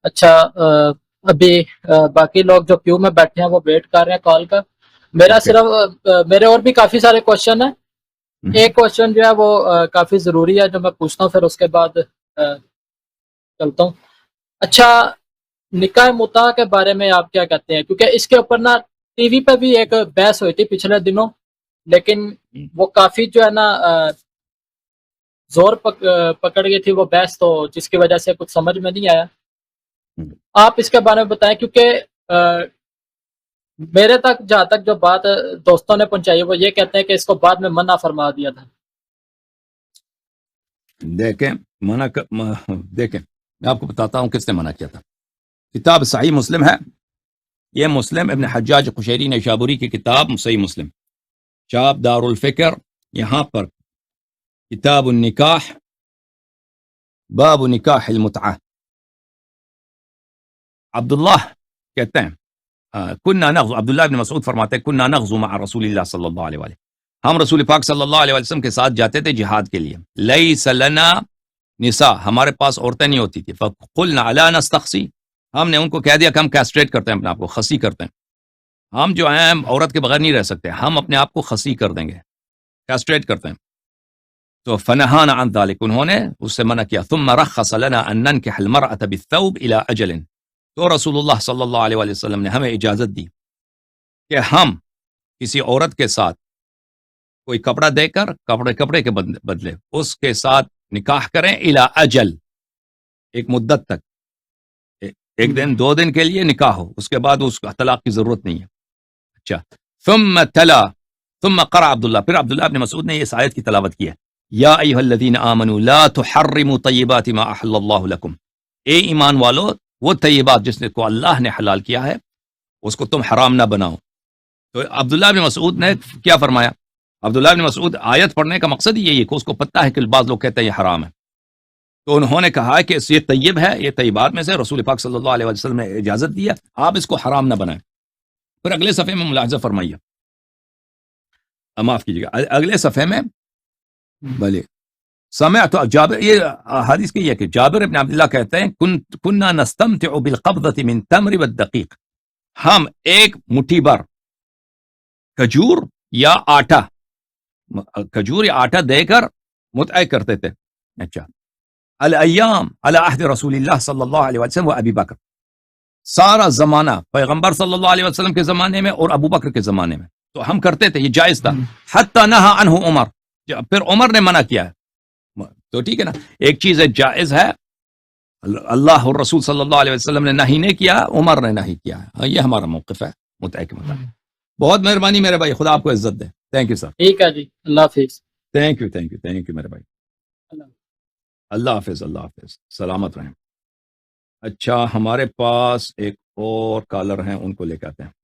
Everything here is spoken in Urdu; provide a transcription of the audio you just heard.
اچھا ابھی باقی لوگ جو کیو میں بیٹھے ہیں وہ ویٹ کر رہے ہیں کال کا. میرا اوکے. صرف میرے اور بھی کافی سارے کوشچن ہیں. ایک کوشچن جو ہے وہ کافی ضروری ہے جو میں پوچھتا ہوں، پھر اس کے بعد چلتا ہوں. اچھا، نکاح مطاع کے بارے میں آپ کیا کہتے ہیں؟ کیونکہ اس کے اوپر نا ٹی وی پہ بھی ایک بحث ہوئی تھی پچھلے دنوں، لیکن وہ کافی جو ہے نا زور پکڑ گئی تھی وہ بحث، تو جس کی وجہ سے کچھ سمجھ میں نہیں آیا. آپ اس کے بارے میں بتائیں، کیونکہ میرے تک جہاں تک جو بات دوستوں نے پہنچائی وہ یہ کہتے ہیں کہ اس کو بعد میں منع فرما دیا تھا. دیکھیں دیکھیں میں آپ کو بتاتا ہوں کس نے منع کیا تھا. کتاب صحیح مسلم ہے، یہ مسلم ابن حجاج قشیری نیشابوری کی کتاب صحیح مسلم، چاپ دار الفکر، یہاں پر کتاب النکاح، باب نکاح المتعہ. عبداللہ کہتے ہیں کننا نغزو، عبداللہ ابن مسعود فرماتے ہیں کننا نغزو مع رسول اللہ صلی اللہ علیہ وسلم، ہم رسول پاک صلی اللہ علیہ وسلم کے ساتھ جاتے تھے جہاد کے لیے. لیس لنا نساء، ہمارے پاس عورتیں نہیں ہوتی تھی. فقلنا الا نستخسی، ہم نے ان کو کہہ دیا کہ ہم کیسٹریٹ کرتے ہیں اپنے آپ کو، خسی کرتے ہیں. ہم جو ہیں عورت کے بغیر نہیں رہ سکتے، ہم اپنے آپ کو خسی کر دیں گے، کیسٹریٹ کرتے ہیں. تو فنہانا عن ذلك، انہوں نے اس سے منع کیا. ثم رخص لنا ان ننكح المرأة بالثوب الى اجل، تو رسول اللہ صلی اللہ علیہ وسلم نے ہمیں اجازت دی کہ ہم کسی عورت کے ساتھ کوئی کپڑا دے کر کپڑے کے بدلے اس کے ساتھ نکاح کریں الى اجل، ایک مدت تک، ایک دن 2 دن کے لیے نکاح ہو، اس کے بعد اس کو طلاق کی ضرورت نہیں ہے. اچھا، ثم قرأ عبداللہ، پھر عبداللہ ابن مسعود نے اس آیت کی تلاوت کی ہے، یا ایھا الذین آمنوا لا تحرموا طیبات ما احل اللہ لکم، اے ایمان والو وہ طیبات جس کو اللہ نے حلال کیا ہے اس کو تم حرام نہ بناؤ. تو عبداللہ ابن مسعود نے کیا فرمایا؟ عبداللہ ابن مسعود آیت پڑھنے کا مقصد یہی ہے کہ اس کو پتہ ہے کہ بعض لوگ کہتے ہیں یہ حرام ہے، تو انہوں نے کہا کہ یہ طیب ہے، یہ طیبات میں سے رسول پاک صلی اللہ علیہ وسلم نے اجازت دیا، آپ اس کو حرام نہ بنائیں. پھر اگلے صفحے میں ملاحظہ فرمائیے، معاف کیجیے گا، اگلے صفحے میں بھلے سمعت جابر، یہ حدیث کی ہے کہ جابر ابن عبداللہ کہتے ہیں کننا نستمتع بالقبضة من تمر والدقیق، ہم ایک مٹھی بھر کھجور یا آٹا، کھجور یا آٹا دے کر متعہ کرتے تھے. اچھا، الایام علی عہد رسول اللہ صلی اللہ علیہ وسلم و ابی بکر، سارا زمانہ پیغمبر صلی اللہ علیہ وسلم کے زمانے میں اور ابو بکر کے زمانے میں تو ہم کرتے تھے، یہ جائز تھا. حتی نہا عنہ عمر، پھر عمر نے منع کیا ہے. تو ٹھیک ہے نا، ایک چیز ہے جائز ہے، اللہ اور رسول صلی اللہ علیہ وسلم نے نہیں نے کیا، عمر نے نہیں کیا ہے. یہ ہمارا موقف ہے متعہ کے مطابق. بہت مہربانی میرے بھائی، خدا آپ کو عزت دے. Thank you sir. ٹھیک ہے جی، اللہ حافظ. تھینک یو میرے بھائی. اللہ حافظ، اللہ حافظ، سلامت رہیں. اچھا، ہمارے پاس ایک اور کالر ہیں، ان کو لے کے آتے ہیں.